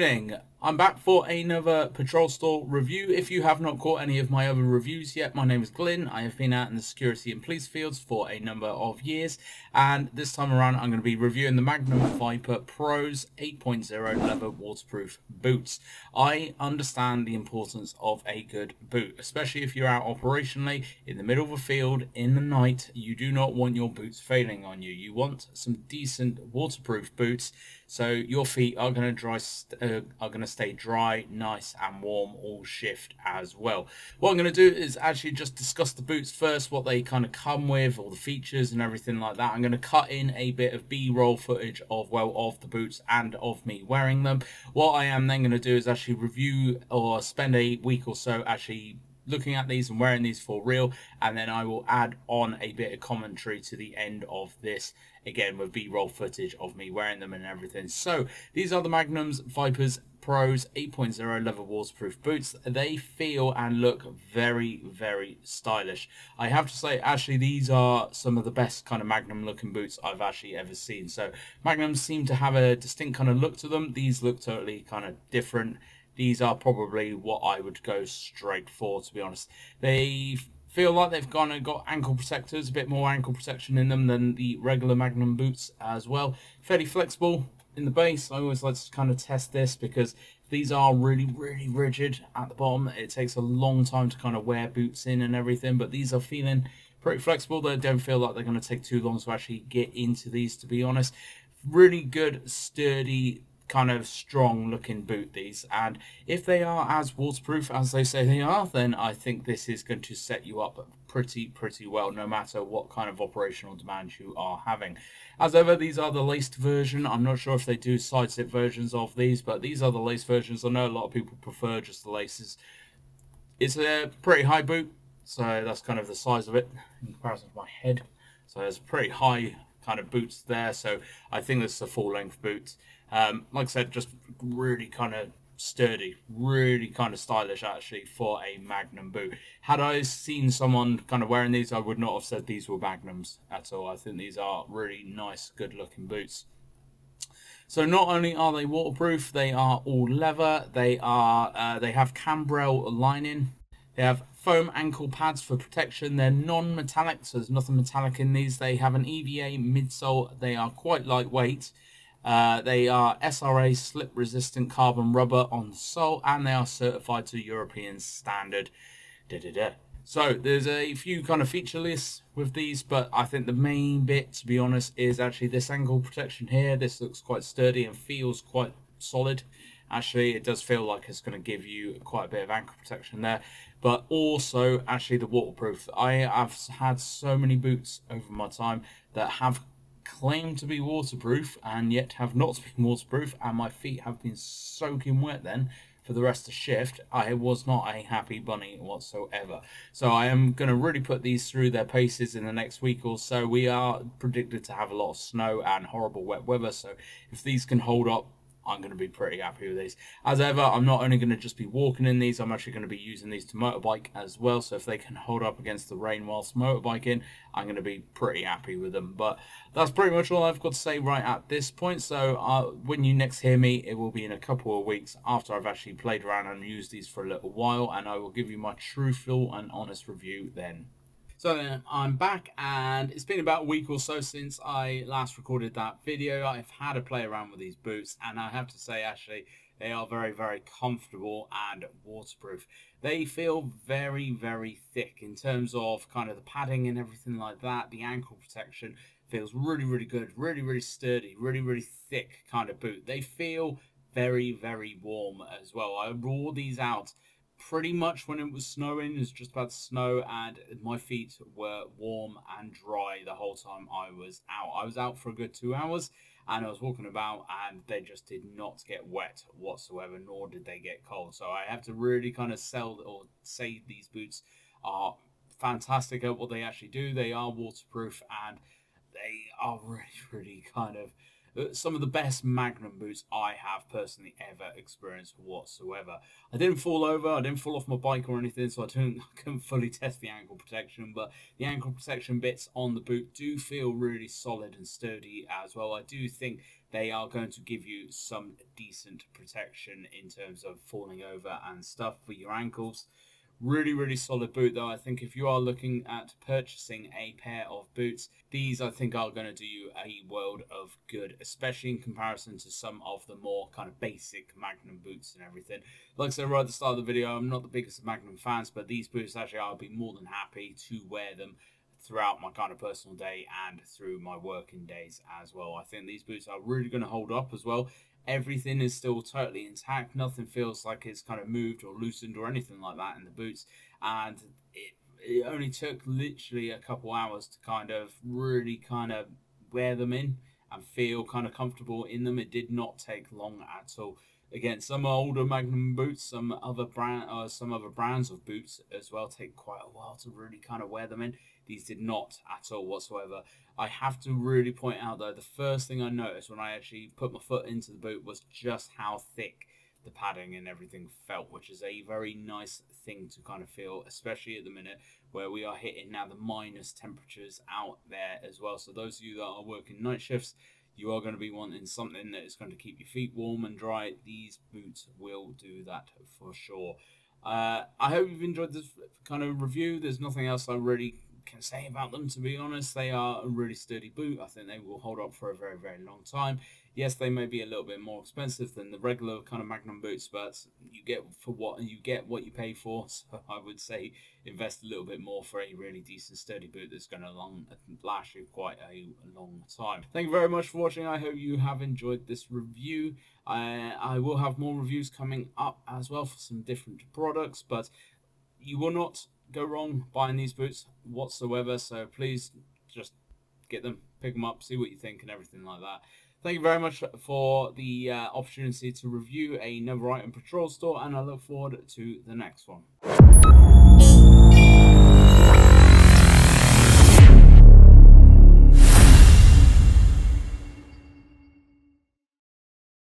morning. I'm back for another PatrolStore review. If you have not caught any of my other reviews yet, my name is Glyn. I have been out in the security and police fields for a number of years, and this time around I'm going to be reviewing the Magnum Viper Pro's 8.0 leather waterproof boots. I understand the importance of a good boot, especially if you're out operationally in the middle of a field in the night. You do not want your boots failing on you. You want some decent waterproof boots so your feet are going to stay dry, nice and warm all shift as well. What I'm going to do is actually just discuss the boots first, what they kind of come with, all the features and everything like that. I'm going to cut in a bit of B-roll footage of the boots and of me wearing them. What I am then going to do is actually review or spend a week or so actually looking at these and wearing these for real, and then I will add on a bit of commentary to the end of this, again with B-roll footage of me wearing them and everything. So these are the Magnum's Vipers Pro's 8.0 leather waterproof boots. They feel and look very, very stylish. I have to say, actually, these are some of the best kind of Magnum looking boots I've actually ever seen. So Magnums seem to have a distinct kind of look to them. These look totally kind of different. These are probably what I would go straight for, to be honest. They feel like they've gone and got ankle protectors, a bit more ankle protection in them than the regular Magnum boots as well. Fairly flexible in the base. I always like to kind of test this because these are really, really rigid at the bottom. It takes a long time to kind of wear boots in and everything, but these are feeling pretty flexible. They don't feel like they're going to take too long to actually get into these, to be honest. Really good, sturdy, kind of strong looking boot, these, and if they are as waterproof as they say they are, then I think this is going to set you up pretty well, no matter what kind of operational demand you are having. As ever, these are the laced version. I'm not sure if they do side zip versions of these, but these are the lace versions. I know a lot of people prefer just the laces. It's a pretty high boot, so that's kind of the size of it in comparison to my head. So there's pretty high kind of boots there, so I think this is a full length boot. Like I said, just really kind of sturdy, really kind of stylish actually for a Magnum boot. Had I seen someone kind of wearing these, I would not have said these were Magnums at all. I think these are really nice, good looking boots. So not only are they waterproof, they are all leather. They have Cambrelle lining. They have foam ankle pads for protection. They're non-metallic, so there's nothing metallic in these. They have an EVA midsole. They are quite lightweight. They are SRA slip resistant carbon rubber on the sole, and they are certified to European standard. So there's a few kind of feature lists with these, but I think the main bit, to be honest, is actually this ankle protection here. This looks quite sturdy and feels quite solid. Actually, it does feel like it's going to give you quite a bit of ankle protection there, but also actually the waterproof. I have had so many boots over my time that have claimed to be waterproof and yet have not been waterproof, and my feet have been soaking wet then for the rest of the shift. I was not a happy bunny whatsoever. So I am going to really put these through their paces in the next week or so. We are predicted to have a lot of snow and horrible wet weather, so if these can hold up, I'm going to be pretty happy with these. As ever, I'm not only going to just be walking in these, I'm actually going to be using these to motorbike as well. So if they can hold up against the rain whilst motorbiking, I'm going to be pretty happy with them. But that's pretty much all I've got to say right at this point. So when you next hear me, it will be in a couple of weeks after I've actually played around and used these for a little while, and I will give you my truthful and honest review then. So then I'm back, and it's been about a week or so since I last recorded that video. I've had a play around with these boots, and I have to say, actually, they are very, very comfortable and waterproof. They feel very, very thick in terms of kind of the padding and everything like that. The ankle protection feels really, really good, really, really sturdy, really, really thick kind of boot. They feel very, very warm as well. I wore these out pretty much when it was snowing. It was just about to snow, and my feet were warm and dry the whole time I was out. I was out for a good 2 hours, and I was walking about, and they just did not get wet whatsoever, nor did they get cold. So I have to really kind of say these boots are fantastic at what they actually do. They are waterproof, and they are really, really kind of some of the best Magnum boots I have personally ever experienced whatsoever. I didn't fall over, I didn't fall off my bike or anything, so I couldn't fully test the ankle protection, but the ankle protection bits on the boot do feel really solid and sturdy as well. I do think they are going to give you some decent protection in terms of falling over and stuff for your ankles. Really solid boot though. I think if you are looking at purchasing a pair of boots, these I think are going to do you a world of good, especially in comparison to some of the more kind of basic Magnum boots and everything. Like I said right at the start of the video, I'm not the biggest of Magnum fans, but these boots actually I'll be more than happy to wear them throughout my kind of personal day and through my working days as well. I think these boots are really going to hold up as well. Everything is still totally intact. Nothing feels like it's kind of moved or loosened or anything like that in the boots. And it only took literally a couple hours to kind of really kind of wear them in and feel kind of comfortable in them. It did not take long at all. Again, some older Magnum boots, some other brands of boots as well take quite a while to really kind of wear them in. These did not at all whatsoever. I have to really point out though, the first thing I noticed when I actually put my foot into the boot was just how thick the padding and everything felt, which is a very nice thing to kind of feel, especially at the minute where we are hitting now the minus temperatures out there as well. So those of you that are working night shifts, you are going to be wanting something that is going to keep your feet warm and dry. These boots will do that for sure. I hope you've enjoyed this kind of review. There's nothing else I really can say about them, to be honest. They are a really sturdy boot. I think they will hold up for a very long time. Yes, they may be a little bit more expensive than the regular kind of Magnum boots, but you get what you pay for. So I would say invest a little bit more for a really decent sturdy boot that's going to last you quite a long time. Thank you very much for watching. I hope you have enjoyed this review. I will have more reviews coming up as well for some different products, but you will not go wrong buying these boots whatsoever, so please just get them, pick them up, see what you think and everything like that. Thank you very much for the opportunity to review another item Patrol Store, and I look forward to the next one.